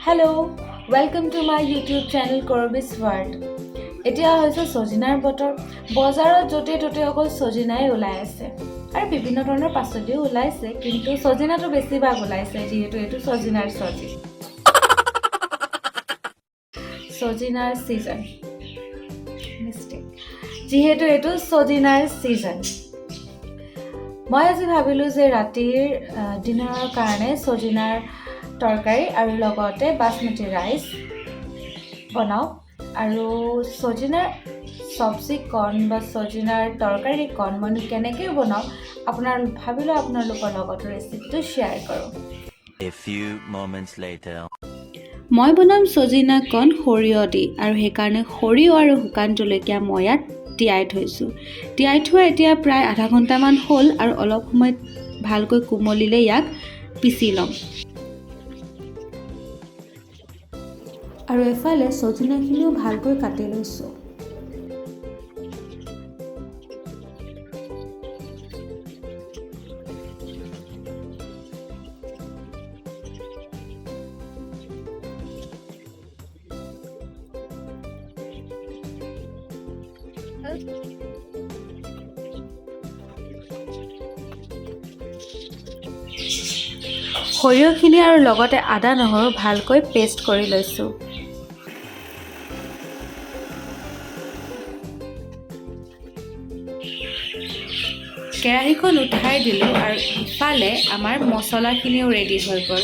Hello, welcome to my YouTube channel Corbis World. এতিয়া হৈছে সজিনাৰ বতৰ বজাৰত জতে টতে অকল সজিনাই ওলাই আছে আৰু বিভিন্ন ধৰণৰ পাচলিও ওলাইছে কিন্তু সজিনাটো বেছি ভাগ ওলাইছে যেহেতু এটো সজিনাৰ সজি সজিনাৰ সিজন মিস্টেক যেহেতু এটো সজিনাৰ সিজন মই আজি ভাবিলো যে ৰাতিৰ ডিনাৰৰ কাৰণে সজিনাৰ তৰকাৰী আৰু লগতে বাসমতি ৰাইস বনাও আৰু সজিনাৰ সবজি কৰ্ন বা সজিনাৰ তৰকাৰী কৰ্ন মই কেনেকৈ বনাও আপোনালোকৰ লগত ৰেচিপিটো শ্বেয়াৰ কৰোঁ A few moments later মই বনাম সজিনা কৰ্ন সৰিয়হ দি আৰু সেইকাৰণে সৰিয়হ আৰু শুকান জলকীয়া মই ইয়াত তিয়াই থৈছোঁ তিয়াই থোৱা এতিয়া প্ৰায় আধা ঘণ্টামান হ'ল আৰু অলপ সময় ভালকৈ কোমলিলে ইয়াক পিচি ল'ম আৰু এফালে সজিনাখিনিও ভালকৈ কাটি লৈছোঁ সৰিয়হখিনি আৰু লগতে আদা নহৰু ভালকৈ পেষ্ট কৰি লৈছোঁ কেৰাহীখন উঠাই দিলোঁ আৰু ইফালে আমাৰ মছলাখিনিও ৰেডি হৈ গ'ল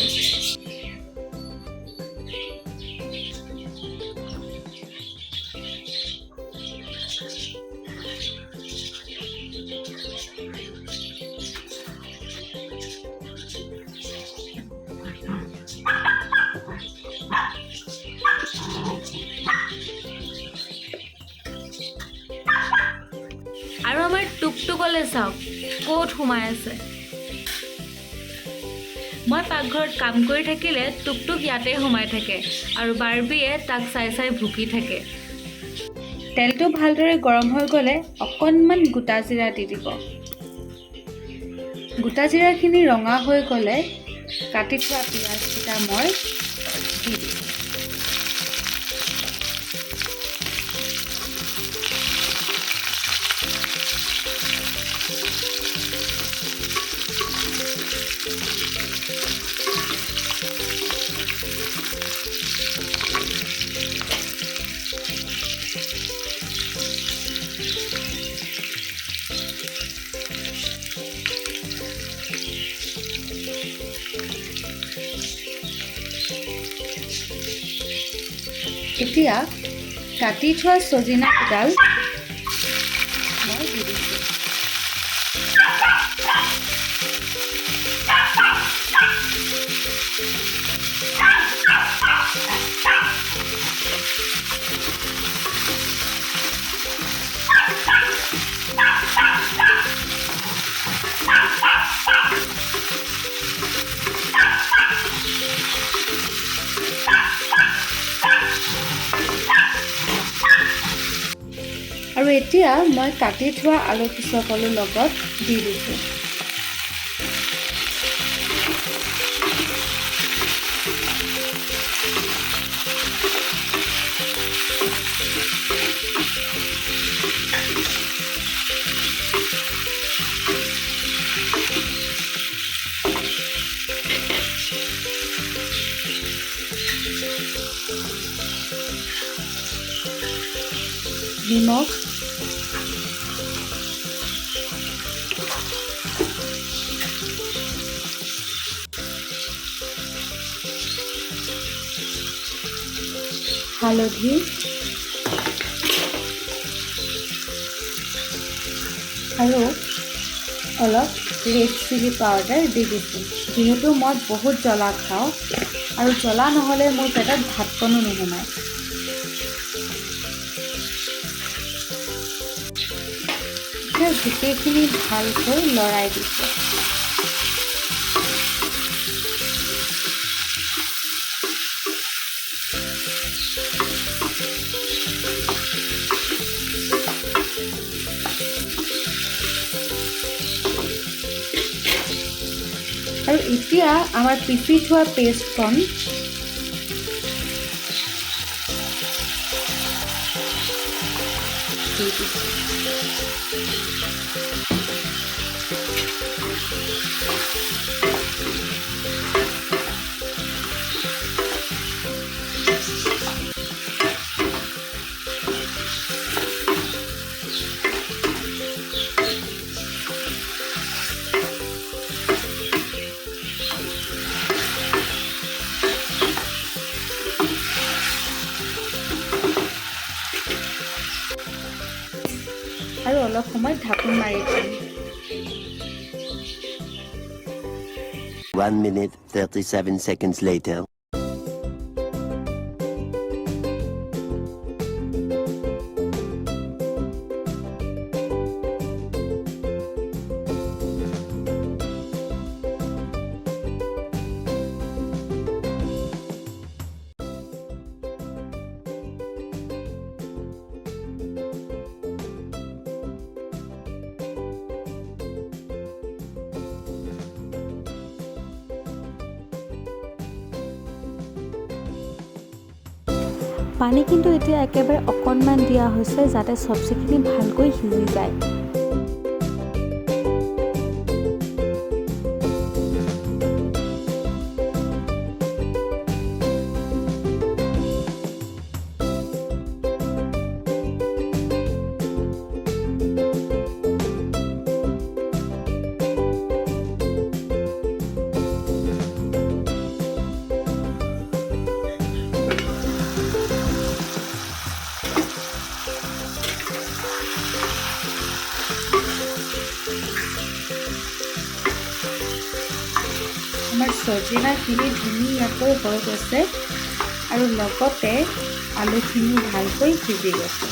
আৰু আমাৰ টুকটুকলে চাওক ক'ত সোমাই আছে মই পাকঘৰত কাম কৰি থাকিলে টুকটুক ইয়াতে সোমাই থাকে আৰু বাৰ্বিয়ে তাক চাই চাই ভুকি থাকে তেলটো ভালদৰে গৰম হৈ গ'লে অকণমান গোটা জিৰা দি দিব গোটা জিৰাখিনি ৰঙা হৈ গ'লে কাটি থোৱা পিঁয়াজকেইটা মই দি দিম এতিয়া কাটি থোৱা সজিনা কেইডাল মই দি দিছোঁ আৰু এতিয়া মই কাটি থোৱা আলু পিছকলো লগত দি দিছোঁ নিমখ হালধি আৰু অলপ ৰেড চিলি পাউডাৰ দি দিছোঁ যিহেতু মই বহুত জ্বলা খাওঁ আৰু জ্বলা নহ'লে মোৰ পেটত ভাতকণো নোসোমায় গোটেইখিনি ভালকৈ লৰাই দিছোঁ আৰু এতিয়া আমাৰ পিচি থোৱা পেষ্টখন দি দিছোঁ। আৰু অলপ সময় ঢাকোন মাৰি দিম। 1 minute 37 seconds later. পানী কিন্তু এতিয়া একেবাৰে অকণমান দিয়া হৈছে যাতে চব্জিখিনি ভালকৈ সিজি যায়। আমাৰ চজিনাখিনি ধুনীয়াকৈ হৈ গৈছে আৰু লগতে আলুখিনি ভালকৈ সিজি গৈছে।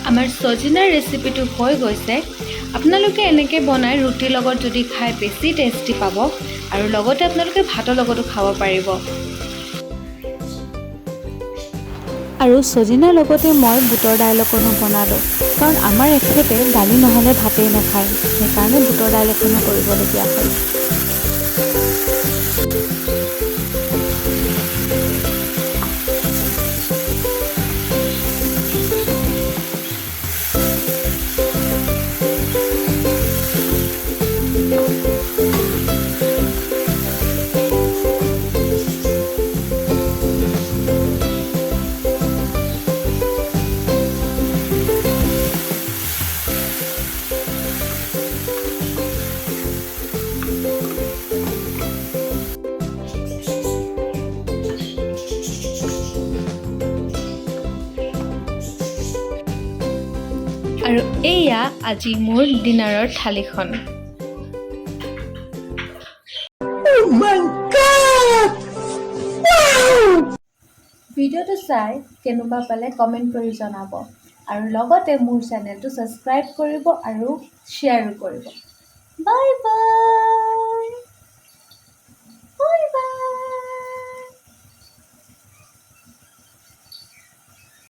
আমাৰ চজিনাৰ ৰেচিপিটো হৈ গৈছে। আপোনালোকে এনেকৈ বনাই ৰুটিৰ লগত যদি খাই বেছি টেষ্টি পাব আৰু লগতে আপোনালোকে ভাতৰ লগতো খাব পাৰিব। আৰু চজিনাৰ লগতে মই বুটৰ দাইল অকণো বনালোঁ, কাৰণ আমাৰ এখেতে দালি নহ'লে ভাতেই নাখায়, সেইকাৰণে বুটৰ দাইল এখনো কৰিবলগীয়া হ'ল। আৰু এয়া আজি মোৰ ডিনাৰৰ থালিখন। ভিডিঅ'টো চাই কেনেকুৱা পালে কমেণ্ট কৰি জনাব আৰু লগতে মোৰ চেনেলটো ছাবস্ক্ৰাইব কৰিব আৰু শ্বেয়াৰো কৰিব। Bye bye.